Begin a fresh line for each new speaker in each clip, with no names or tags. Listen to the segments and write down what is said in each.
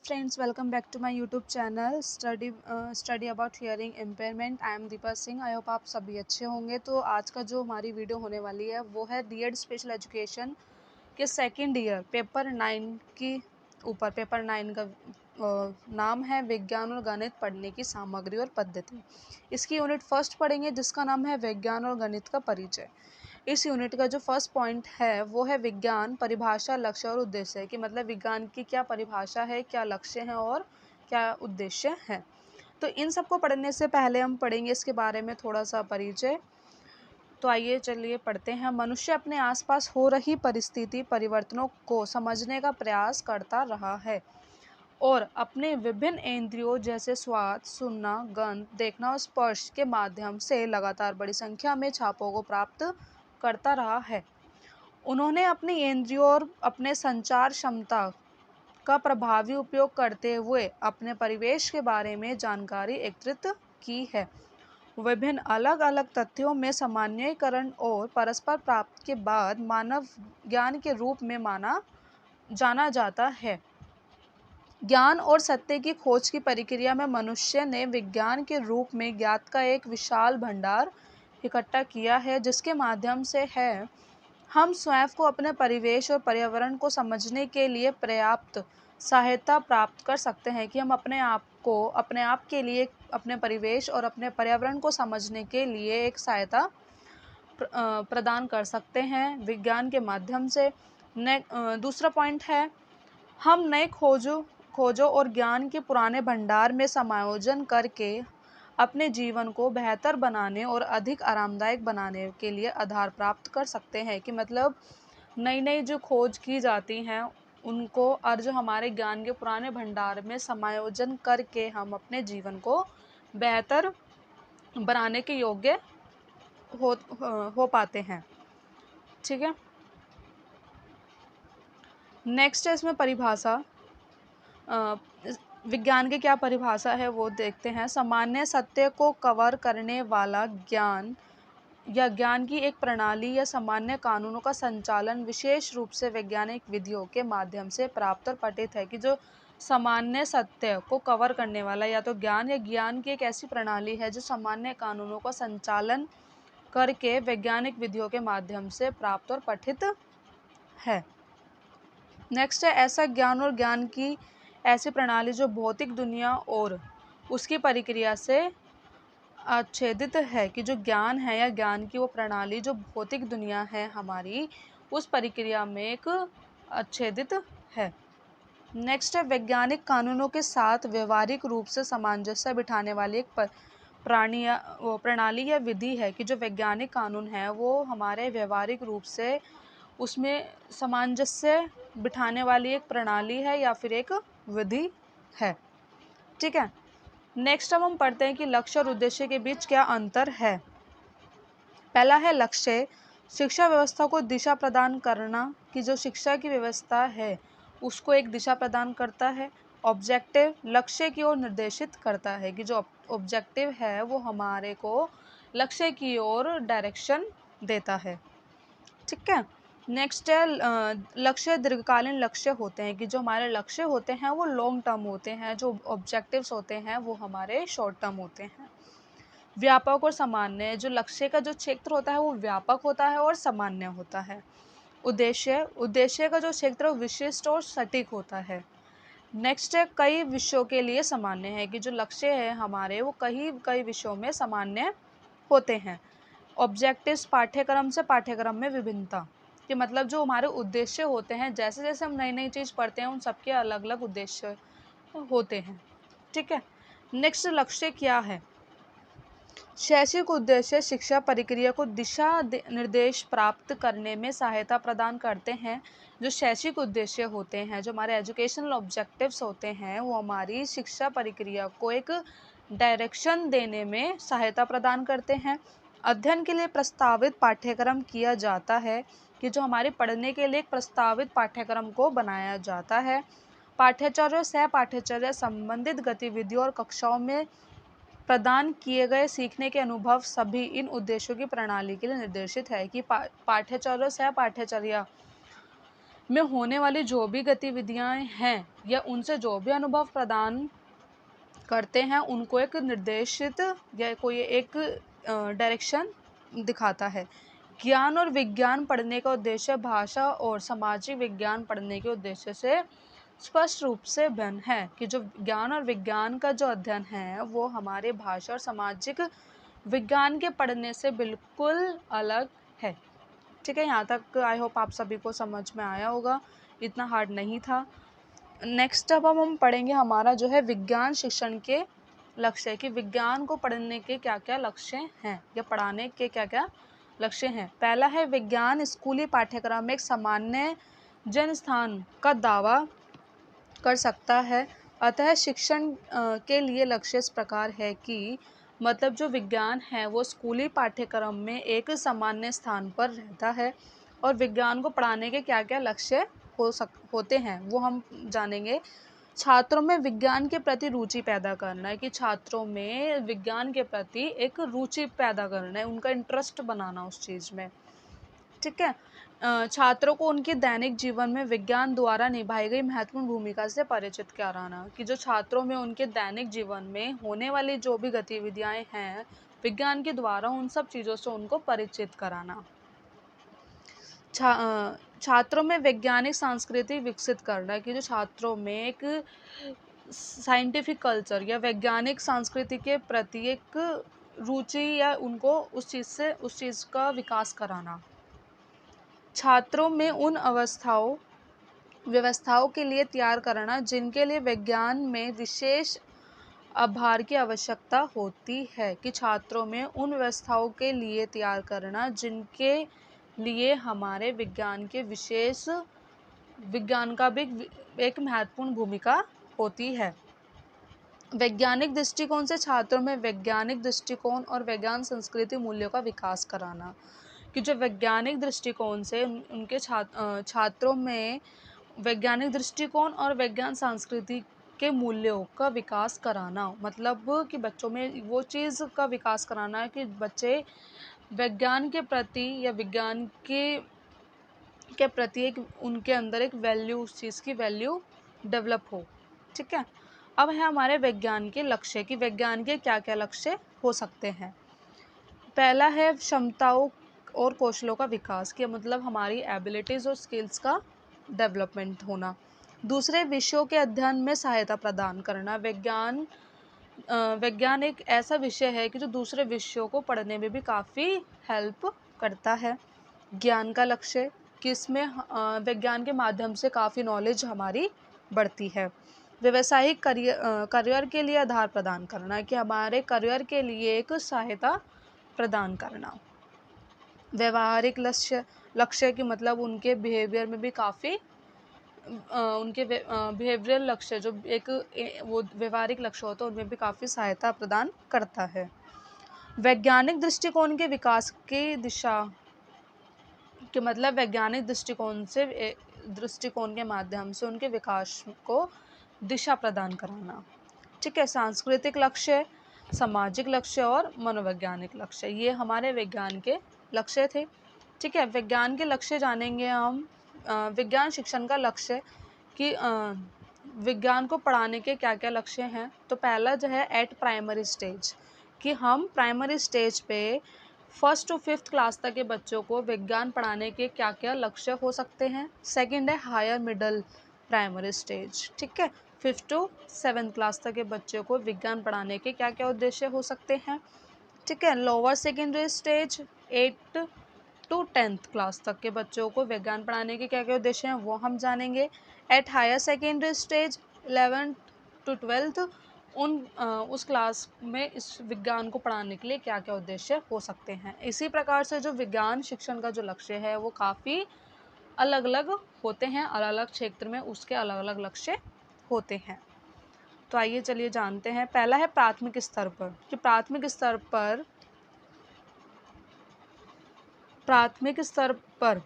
Friends, welcome back to my YouTube channel study about hearing impairment. I am Deepa Singh. I hope आप सभी अच्छे होंगे। तो आज का जो हमारी वीडियो होने वाली है वो है बीएड स्पेशल एजुकेशन के सेकंड ईयर पेपर 9 की ऊपर। पेपर 9 का नाम है विज्ञान और गणित पढ़ने की सामग्री और पद्धति। इसकी यूनिट फर्स्ट पढ़ेंगे जिसका नाम है विज्ञान और गणित का परिचय। इस यूनिट का जो फर्स्ट पॉइंट है वो है विज्ञान, परिभाषा, लक्ष्य और उद्देश्य कि मतलब विज्ञान की क्या परिभाषा है, क्या लक्ष्य है और क्या उद्देश्य है। तो इन सबको पढ़ने से पहले हम पढ़ेंगे इसके बारे में थोड़ा सा परिचय। तो आइए चलिए पढ़ते हैं। मनुष्य अपने आसपास हो रही परिस्थिति परिवर्तनों को समझने का प्रयास करता रहा है और अपने विभिन्न इंद्रियों जैसे स्वाद, सुनना, गंध, देखना और स्पर्श के माध्यम से लगातार बड़ी संख्या में छापों को प्राप्त करता रहा है। उन्होंने अपनी इंद्रियों और अपने संचार क्षमता का प्रभावी उपयोग करते हुए अपने परिवेश के बारे में जानकारी एकत्रित की है। विभिन्न अलग अलग तथ्यों में सामान्यीकरण और परस्पर प्राप्ति के बाद मानव ज्ञान के रूप में जाना जाता है। ज्ञान और सत्य की खोज की प्रक्रिया में मनुष्य ने विज्ञान के रूप में ज्ञात का एक विशाल भंडार इकट्ठा किया है जिसके माध्यम से हम स्वयं को अपने परिवेश और पर्यावरण को समझने के लिए पर्याप्त सहायता प्राप्त कर सकते हैं कि हम अपने आप के लिए अपने परिवेश और अपने पर्यावरण को समझने के लिए एक सहायता प्रदान कर सकते हैं विज्ञान के माध्यम से। दूसरा पॉइंट है हम नए खोजों और ज्ञान के पुराने भंडार में समायोजन करके अपने जीवन को बेहतर बनाने और अधिक आरामदायक बनाने के लिए आधार प्राप्त कर सकते हैं कि मतलब नई नई जो खोज की जाती हैं उनको और जो हमारे ज्ञान के पुराने भंडार में समायोजन करके हम अपने जीवन को बेहतर बनाने के योग्य हो पाते हैं। ठीक है, नेक्स्ट है इसमें परिभाषा। विज्ञान की क्या परिभाषा है वो देखते हैं। सामान्य सत्य को कवर करने वाला ज्ञान या ज्ञान की एक प्रणाली या सामान्य कानूनों का संचालन विशेष रूप से वैज्ञानिक विधियों के माध्यम से प्राप्त और पठित है कि जो सामान्य सत्य को कवर करने वाला या तो ज्ञान या ज्ञान की एक ऐसी प्रणाली है जो सामान्य कानूनों का संचालन करके वैज्ञानिक विधियों के माध्यम से प्राप्त और पठित है। नेक्स्ट है ऐसा ज्ञान और ज्ञान की ऐसी प्रणाली जो भौतिक दुनिया और उसकी प्रक्रिया से आच्छादित है कि जो ज्ञान है या ज्ञान की वो प्रणाली जो भौतिक दुनिया है हमारी उस प्रक्रिया में एक आच्छादित है। नेक्स्ट है वैज्ञानिक कानूनों के साथ व्यवहारिक रूप से सामंजस्य बिठाने वाली एक प्रणाली या विधि है कि जो वैज्ञानिक कानून है वो हमारे व्यवहारिक रूप से उसमें सामंजस्य बिठाने वाली एक प्रणाली है या फिर एक विधि है। ठीक है, नेक्स्ट अब हम पढ़ते हैं कि लक्ष्य और उद्देश्य के बीच क्या अंतर है। पहला है लक्ष्य, शिक्षा व्यवस्था को दिशा प्रदान करना कि जो शिक्षा की व्यवस्था है उसको एक दिशा प्रदान करता है। ऑब्जेक्टिव, लक्ष्य की ओर निर्देशित करता है कि जो ऑब्जेक्टिव है वो हमारे को लक्ष्य की ओर डायरेक्शन देता है। ठीक है, नेक्स्ट है लक्ष्य दीर्घकालीन लक्ष्य होते हैं कि जो हमारे लक्ष्य होते हैं वो लॉन्ग टर्म होते हैं, जो ऑब्जेक्टिव्स होते हैं वो हमारे शॉर्ट टर्म होते हैं। व्यापक और सामान्य, जो लक्ष्य का जो क्षेत्र होता है वो व्यापक होता है और सामान्य होता है। उद्देश्य का जो क्षेत्र विशिष्ट और सटीक होता है। नेक्स्ट है कई विषयों के लिए सामान्य है कि जो लक्ष्य है हमारे वो कई विषयों में सामान्य होते हैं। ऑब्जेक्टिव्स, पाठ्यक्रम से पाठ्यक्रम में विभिन्नता कि मतलब जो हमारे उद्देश्य होते हैं जैसे जैसे हम नई नई चीज़ पढ़ते हैं उन सबके अलग अलग उद्देश्य होते हैं। ठीक है, नेक्स्ट लक्ष्य क्या है। शैक्षिक उद्देश्य शिक्षा प्रक्रिया को दिशा निर्देश प्राप्त करने में सहायता प्रदान करते हैं। जो शैक्षिक उद्देश्य होते हैं, जो हमारे एजुकेशनल ऑब्जेक्टिव्स होते हैं वो हमारी शिक्षा प्रक्रिया को एक डायरेक्शन देने में सहायता प्रदान करते हैं। अध्ययन के लिए प्रस्तावित पाठ्यक्रम किया जाता है कि जो हमारे पढ़ने के लिए एक प्रस्तावित पाठ्यक्रम को बनाया जाता है। पाठ्यचर्या और सह पाठ्यचर्या संबंधित गतिविधियों और कक्षाओं में प्रदान किए गए सीखने के अनुभव सभी इन उद्देश्यों की प्रणाली के लिए निर्देशित है कि पाठ्यचर्या सह पाठ्यचर्या में होने वाली जो भी गतिविधियाँ हैं या उनसे जो भी अनुभव प्रदान करते हैं उनको एक निर्देशित या कोई एक डायरेक्शन दिखाता है। ज्ञान और विज्ञान पढ़ने का उद्देश्य भाषा और सामाजिक विज्ञान पढ़ने के उद्देश्य से स्पष्ट रूप से भिन्न है कि जो ज्ञान और विज्ञान का जो अध्ययन है वो हमारे भाषा और सामाजिक विज्ञान के पढ़ने से बिल्कुल अलग है। ठीक है, यहाँ तक आई होप आप सभी को समझ में आया होगा, इतना हार्ड नहीं था। नेक्स्ट अब हम पढ़ेंगे हमारा जो है विज्ञान शिक्षण के लक्ष्य, कि विज्ञान को पढ़ने के क्या क्या लक्ष्य हैं या पढ़ाने के क्या क्या लक्ष्य हैं। पहला है विज्ञान स्कूली पाठ्यक्रम में एक सामान्य जन स्थान का दावा कर सकता है। अतः शिक्षण के लिए लक्ष्य इस प्रकार है कि मतलब जो विज्ञान है वो स्कूली पाठ्यक्रम में एक सामान्य स्थान पर रहता है। और विज्ञान को पढ़ाने के क्या क्या लक्ष्य होते हैं वो हम जानेंगे। छात्रों में विज्ञान के प्रति रुचि पैदा करना है, कि छात्रों में विज्ञान के प्रति एक रुचि पैदा करना है, उनका इंटरेस्ट बनाना उस चीज़ में। ठीक है, छात्रों को उनके दैनिक जीवन में विज्ञान द्वारा निभाई गई महत्वपूर्ण भूमिका से परिचित कराना, कि जो छात्रों में उनके दैनिक जीवन में होने वाली जो भी गतिविधियां हैं विज्ञान के द्वारा उन सब चीज़ों से उनको परिचित कराना। छात्रों में वैज्ञानिक संस्कृति विकसित करना, कि जो छात्रों में एक साइंटिफिक कल्चर या वैज्ञानिक संस्कृति के प्रति एक रुचि या उनको उस चीज़ का विकास कराना। छात्रों में उन व्यवस्थाओं के लिए तैयार करना जिनके लिए विज्ञान में विशेष आभार की आवश्यकता होती है, कि छात्रों में उन व्यवस्थाओं के लिए तैयार करना जिनके लिए हमारे विज्ञान का भी एक महत्वपूर्ण भूमिका होती है। वैज्ञानिक दृष्टिकोण से छात्रों में वैज्ञानिक दृष्टिकोण और विज्ञान संस्कृति मूल्यों का विकास कराना, कि जो वैज्ञानिक दृष्टिकोण से उनके छात्रों में वैज्ञानिक दृष्टिकोण और विज्ञान संस्कृति के मूल्यों का विकास कराना, मतलब कि बच्चों में वो चीज़ का विकास कराना है कि बच्चे विज्ञान के प्रति या विज्ञान के प्रति एक उनके अंदर एक वैल्यू, उस चीज़ की वैल्यू डेवलप हो। ठीक है, अब है हमारे विज्ञान के लक्ष्य, कि विज्ञान के क्या क्या लक्ष्य हो सकते हैं। पहला है क्षमताओं और कौशलों का विकास, कि मतलब हमारी एबिलिटीज़ और स्किल्स का डेवलपमेंट होना। दूसरे विषयों के अध्ययन में सहायता प्रदान करना, विज्ञान एक ऐसा विषय है कि जो दूसरे विषयों को पढ़ने में भी काफ़ी हेल्प करता है। ज्ञान का लक्ष्य, कि इसमें विज्ञान के माध्यम से काफ़ी नॉलेज हमारी बढ़ती है। व्यवसायिक करियर के लिए आधार प्रदान करना, कि हमारे करियर के लिए एक सहायता प्रदान करना। व्यवहारिक लक्ष्य की मतलब उनके बिहेवियर में भी काफ़ी उनके बिहेवियरल लक्ष्य जो वो व्यवहारिक लक्ष्य होता है उनमें भी काफ़ी सहायता प्रदान करता है। वैज्ञानिक दृष्टिकोण के विकास की दिशा के मतलब वैज्ञानिक दृष्टिकोण के माध्यम से उनके विकास को दिशा प्रदान कराना। ठीक है, सांस्कृतिक लक्ष्य, सामाजिक लक्ष्य और मनोवैज्ञानिक लक्ष्य, ये हमारे विज्ञान के लक्ष्य थे। ठीक है, विज्ञान के लक्ष्य जानेंगे हम। विज्ञान शिक्षण का लक्ष्य, कि विज्ञान को पढ़ाने के क्या क्या लक्ष्य हैं। तो पहला जो है एट प्राइमरी स्टेज, कि हम प्राइमरी स्टेज पे 1st to 5th क्लास तक के बच्चों को विज्ञान पढ़ाने के क्या क्या लक्ष्य हो सकते हैं। सेकंड है हायर मिडल प्राइमरी स्टेज, ठीक है, 5th to 7th क्लास तक के बच्चों को विज्ञान पढ़ाने के क्या क्या उद्देश्य हो सकते हैं। ठीक है, lower secondary stage 8 to 10th class तक के बच्चों को विज्ञान पढ़ाने के क्या क्या उद्देश्य हैं वो हम जानेंगे। At higher secondary stage 11th to 12th उस क्लास में इस विज्ञान को पढ़ाने के लिए क्या क्या उद्देश्य हो सकते हैं। इसी प्रकार से जो विज्ञान शिक्षण का जो लक्ष्य है वो काफ़ी अलग अलग होते हैं, अलग अलग क्षेत्र में उसके अलग अलग लक्ष्य होते हैं। तो आइए चलिए जानते हैं। पहला है प्राथमिक स्तर पर, कि प्राथमिक स्तर पर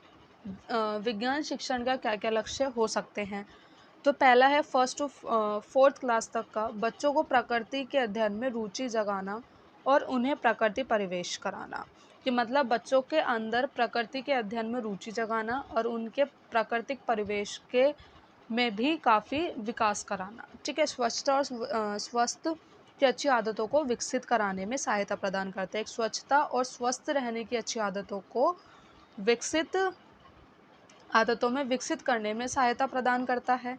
विज्ञान शिक्षण का क्या क्या लक्ष्य हो सकते हैं। तो पहला है 1st to 4th क्लास तक का बच्चों को प्रकृति के अध्ययन में रुचि जगाना और उन्हें प्रकृति परिवेश कराना, कि मतलब बच्चों के अंदर प्रकृति के अध्ययन में रुचि जगाना और उनके प्राकृतिक परिवेश के में भी काफ़ी विकास कराना। ठीक है, स्वच्छता और स्वस्थ की अच्छी आदतों को विकसित कराने में सहायता प्रदान करते हैं। एक स्वच्छता और स्वस्थ रहने की अच्छी आदतों को विकसित करने में सहायता प्रदान करता है।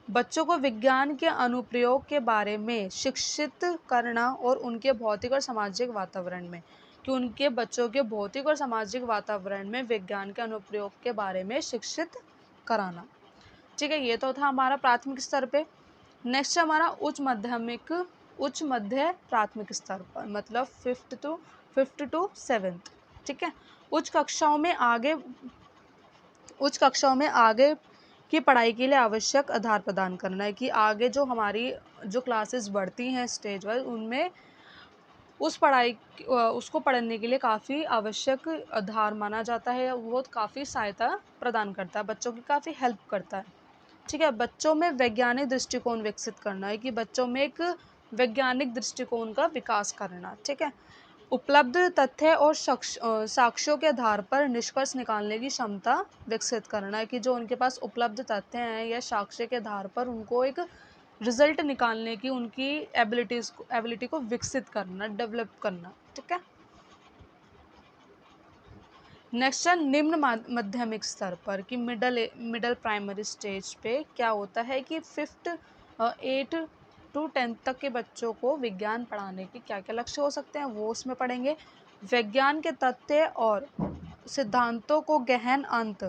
बच्चों को विज्ञान के अनुप्रयोग के बारे में शिक्षित करना और उनके भौतिक और सामाजिक वातावरण में, कि उनके बच्चों के भौतिक और सामाजिक वातावरण में विज्ञान के अनुप्रयोग के बारे में शिक्षित कराना। ठीक है, ये तो था हमारा प्राथमिक स्तर पे। नेक्स्ट है हमारा उच्च मध्य प्राथमिक स्तर पर, मतलब फिफ्थ टू सेवेंथ। ठीक है, उच्च कक्षाओं में आगे की पढ़ाई के लिए आवश्यक आधार प्रदान करना है, कि आगे जो हमारी जो क्लासेस बढ़ती हैं स्टेज वाइज, उनमें उसको पढ़ने के लिए काफ़ी आवश्यक आधार माना जाता है। वो काफ़ी सहायता प्रदान करता है, बच्चों की काफ़ी हेल्प करता है। ठीक है, बच्चों में वैज्ञानिक दृष्टिकोण विकसित करना है, कि बच्चों में एक वैज्ञानिक दृष्टिकोण का विकास करना। ठीक है, उपलब्ध तथ्य और साक्ष्यों के आधार पर निष्कर्ष निकालने की क्षमता विकसित करना है, कि जो उनके पास उपलब्ध तथ्य हैं या साक्ष्य के आधार पर उनको एक रिजल्ट निकालने की उनकी एबिलिटी को विकसित करना, डेवलप करना। ठीक है, नेक्स्ट है निम्न माध्यमिक स्तर पर, कि मिडल प्राइमरी स्टेज पे क्या होता है कि 8 to 10 तक के बच्चों को विज्ञान पढ़ाने के क्या क्या लक्ष्य हो सकते हैं वो उसमें पढ़ेंगे। विज्ञान के तथ्य और सिद्धांतों को गहन अंत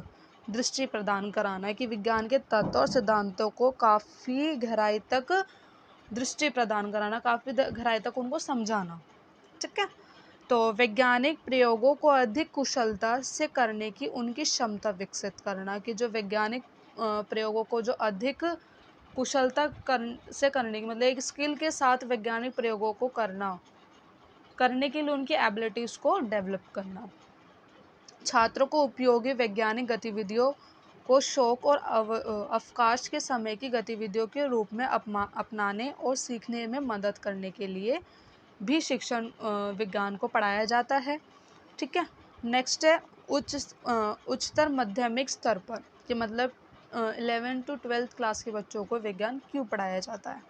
दृष्टि प्रदान कराना है, कि विज्ञान के तत्व और सिद्धांतों को काफ़ी गहराई तक दृष्टि प्रदान कराना, काफ़ी गहराई तक उनको समझाना। ठीक है, तो वैज्ञानिक प्रयोगों को अधिक कुशलता से करने की उनकी क्षमता विकसित करना, कि जो वैज्ञानिक प्रयोगों को जो अधिक कुशलता से करने की, मतलब एक स्किल के साथ वैज्ञानिक प्रयोगों को करने के लिए उनकी एबिलिटीज़ को डेवलप करना। छात्रों को उपयोगी वैज्ञानिक गतिविधियों को शौक और अवकाश के समय की गतिविधियों के रूप में अपनाने और सीखने में मदद करने के लिए भी शिक्षण विज्ञान को पढ़ाया जाता है। ठीक है, नेक्स्ट है उच्चतर माध्यमिक स्तर पर, कि मतलब 11 to 12 क्लास के बच्चों को विज्ञान क्यों पढ़ाया जाता है।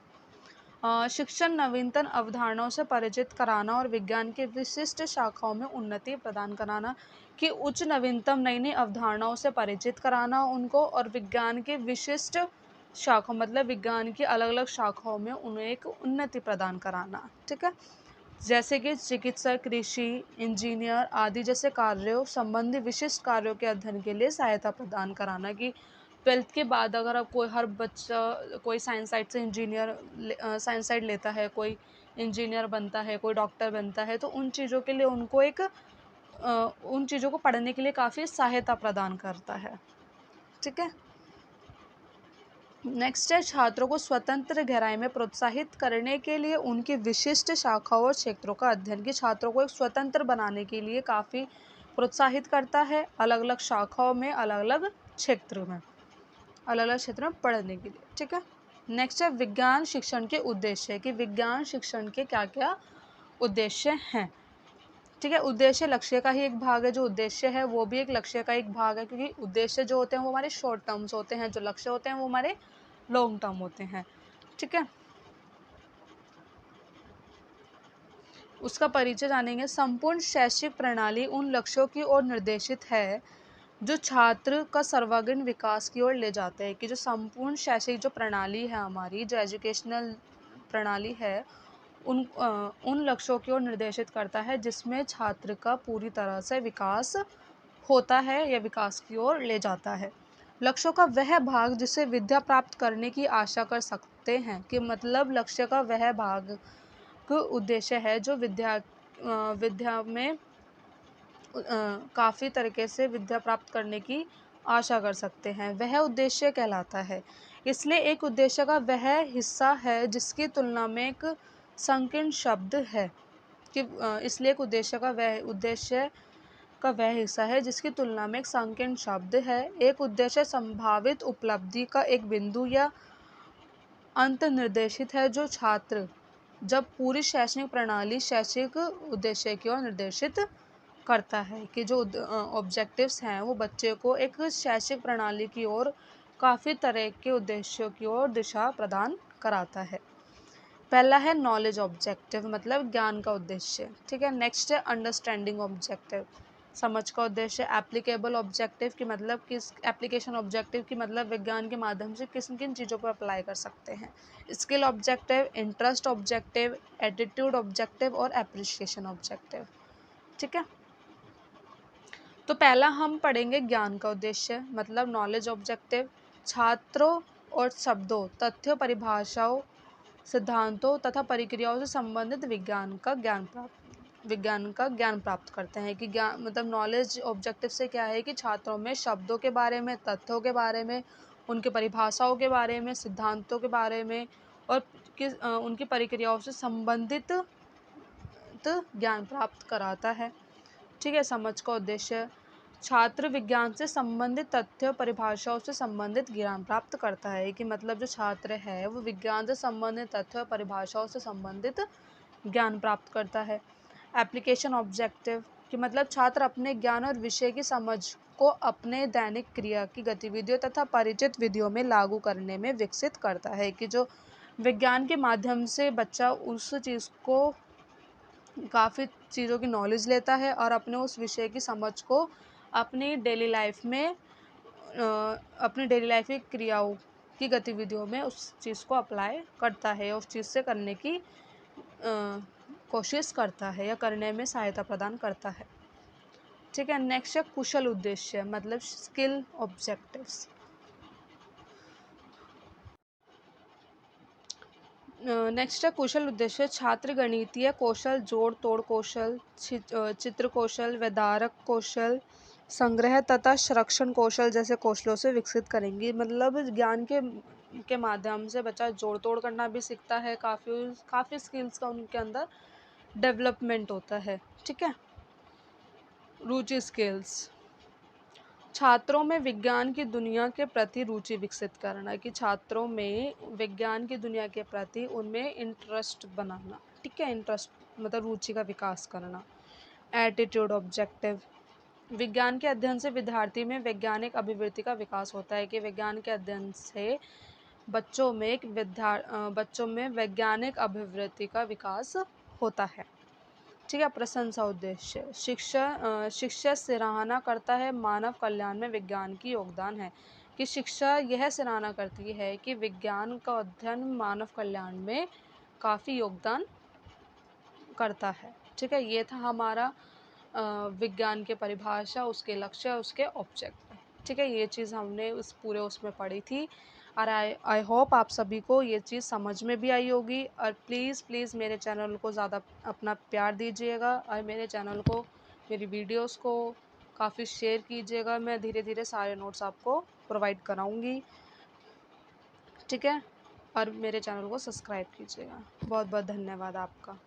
शिक्षण नवीनतम अवधारणाओं से परिचित कराना और विज्ञान के विशिष्ट शाखाओं में उन्नति प्रदान कराना, कि उच्च नवीनतम नई नई अवधारणाओं से परिचित कराना उनको, और विज्ञान के विशिष्ट शाखाओं मतलब विज्ञान की अलग अलग शाखाओं में उन्हें एक उन्नति प्रदान कराना। ठीक है, जैसे कि चिकित्सा, कृषि, इंजीनियर आदि जैसे कार्यों संबंधी विशिष्ट कार्यों के अध्ययन के लिए सहायता प्रदान कराना, कि 12th के बाद अगर अब हर बच्चा कोई साइंस साइड से साइंस साइड लेता है, कोई इंजीनियर बनता है, कोई डॉक्टर बनता है, तो उन चीज़ों के लिए उनको उन चीज़ों को पढ़ने के लिए काफ़ी सहायता प्रदान करता है। ठीक है, नेक्स्ट है छात्रों को स्वतंत्र गहराई में प्रोत्साहित करने के लिए उनकी विशिष्ट शाखाओं और क्षेत्रों का अध्ययन, कि छात्रों को एक स्वतंत्र बनाने के लिए काफ़ी प्रोत्साहित करता है, अलग अलग शाखाओं में अलग अलग क्षेत्र में पढ़ने के लिए। ठीक है, नेक्स्ट है विज्ञान शिक्षण के उद्देश्य, कि विज्ञान शिक्षण के क्या क्या उद्देश्य हैं। ठीक है, उद्देश्य लक्ष्य का ही एक भाग है, जो उद्देश्य है वो भी एक लक्ष्य का एक भाग है, क्योंकि उद्देश्य जो होते हैं वो हमारे शॉर्ट टर्म्स होते हैं, जो लक्ष्य होते हैं वो हमारे लॉन्ग टर्म होते हैं। ठीक है, उसका परिचय जानेंगे। संपूर्ण शैक्षिक प्रणाली उन लक्ष्यों की ओर निर्देशित है जो छात्र का सर्वांगीण विकास की ओर ले जाते हैं, कि जो संपूर्ण शैक्षिक जो प्रणाली है हमारी, जो एजुकेशनल प्रणाली है, उन लक्ष्यों की ओर निर्देशित करता है जिसमें छात्र का पूरी तरह से विकास होता है या विकास की ओर ले जाता है। लक्ष्यों का वह भाग जिसे विद्या प्राप्त करने की आशा कर सकते हैं, कि मतलब लक्ष्य का वह भाग उद्देश्य है जो विद्या में काफ़ी तरीके से विद्या प्राप्त करने की आशा कर सकते हैं, वह उद्देश्य कहलाता है। इसलिए एक उद्देश्य का वह हिस्सा है जिसकी तुलना में एक संकीर्ण शब्द है, कि इसलिए एक उद्देश्य का वह हिस्सा है जिसकी तुलना में एक संकीर्ण शब्द है। एक उद्देश्य संभावित उपलब्धि का एक बिंदु या अंत निर्देशित है जो छात्र जब पूरी शैक्षणिक प्रणाली शैक्षिक उद्देश्य की ओर निर्देशित करता है कि जो ऑब्जेक्टिव्स हैं वो बच्चे को एक शैक्षिक प्रणाली की ओर काफ़ी तरह के उद्देश्यों की ओर दिशा प्रदान कराता है। पहला है नॉलेज ऑब्जेक्टिव, मतलब ज्ञान का उद्देश्य। ठीक है, नेक्स्ट है अंडरस्टैंडिंग ऑब्जेक्टिव, समझ का उद्देश्य। एप्लीकेबल ऑब्जेक्टिव की मतलब किस एप्लीकेशन ऑब्जेक्टिव की मतलब विज्ञान के माध्यम से किन किन चीज़ों पर अप्लाई कर सकते हैं। Skill objective, interest objective, attitude objective और एप्रिशिएशन ऑब्जेक्टिव। ठीक है, तो पहला हम पढ़ेंगे ज्ञान का उद्देश्य, मतलब नॉलेज ऑब्जेक्टिव। छात्रों और शब्दों, तथ्यों, परिभाषाओं, सिद्धांतों तथा प्रक्रियाओं से संबंधित विज्ञान का ज्ञान प्राप्त करते हैं। कि ज्ञान मतलब नॉलेज ऑब्जेक्टिव से क्या है कि छात्रों में शब्दों के बारे में, तथ्यों के बारे में, उनके परिभाषाओं के बारे में, सिद्धांतों के बारे में और उनकी प्रक्रियाओं से संबंधित ज्ञान प्राप्त कराता है। ठीक है, समझ का उद्देश्य, छात्र विज्ञान से संबंधित तथ्य परिभाषाओं से संबंधित ज्ञान प्राप्त करता है। कि मतलब जो छात्र है वो विज्ञान से संबंधित तथ्य परिभाषाओं से संबंधित ज्ञान प्राप्त करता है। एप्लीकेशन ऑब्जेक्टिव कि मतलब छात्र अपने ज्ञान और विषय की समझ को अपने दैनिक क्रिया की गतिविधियों तथा परिचित विधियों में लागू करने में विकसित करता है। कि जो विज्ञान के माध्यम से बच्चा उस चीज़ को काफ़ी चीज़ों की नॉलेज लेता है और अपने उस विषय की समझ को अपनी डेली लाइफ में अपनी डेली लाइफ की क्रियाओं की गतिविधियों में उस चीज़ को अप्लाई करता है, उस चीज़ से करने की कोशिश करता है या करने में सहायता प्रदान करता है। ठीक है, नेक्स्ट है कुशल उद्देश्य, मतलब स्किल ऑब्जेक्टिव्स। नेक्स्ट है कुशल उद्देश्य, छात्र गणितीय कौशल, जोड़ तोड़ कौशल, चित्र कौशल, वैधारक कौशल, संग्रह तथा संरक्षण कौशल जैसे कौशलों से विकसित करेंगी। मतलब ज्ञान के माध्यम से बच्चा जोड़ तोड़ करना भी सीखता है, काफ़ी स्किल्स का उनके अंदर डेवलपमेंट होता है। ठीक है, रुचि स्किल्स, छात्रों में विज्ञान की दुनिया के प्रति रुचि विकसित करना। कि छात्रों में विज्ञान की दुनिया के प्रति उनमें इंटरेस्ट बनाना। ठीक है, इंटरेस्ट मतलब रुचि का विकास करना। एटीट्यूड ऑब्जेक्टिव, विज्ञान के अध्ययन से विद्यार्थी में वैज्ञानिक अभिवृत्ति का विकास होता है। कि विज्ञान के अध्ययन से बच्चों में वैज्ञानिक अभिवृत्ति का विकास होता है। ठीक है, प्रशंसा उद्देश्य, शिक्षा सराहना करता है मानव कल्याण में विज्ञान की योगदान है। कि शिक्षा यह सराहना करती है कि विज्ञान का अध्ययन मानव कल्याण में काफ़ी योगदान करता है। ठीक है, ये था हमारा विज्ञान के परिभाषा, उसके लक्ष्य, उसके ऑब्जेक्ट। ठीक है, ये चीज़ हमने उस पूरे उसमें पढ़ी थी और आई होप आप सभी को ये चीज़ समझ में भी आई होगी। और प्लीज़ मेरे चैनल को ज़्यादा अपना प्यार दीजिएगा और मेरे चैनल को, मेरी वीडियोस को काफ़ी शेयर कीजिएगा। मैं धीरे धीरे सारे नोट्स आपको प्रोवाइड कराऊंगी। ठीक है, और मेरे चैनल को सब्सक्राइब कीजिएगा। बहुत बहुत धन्यवाद आपका।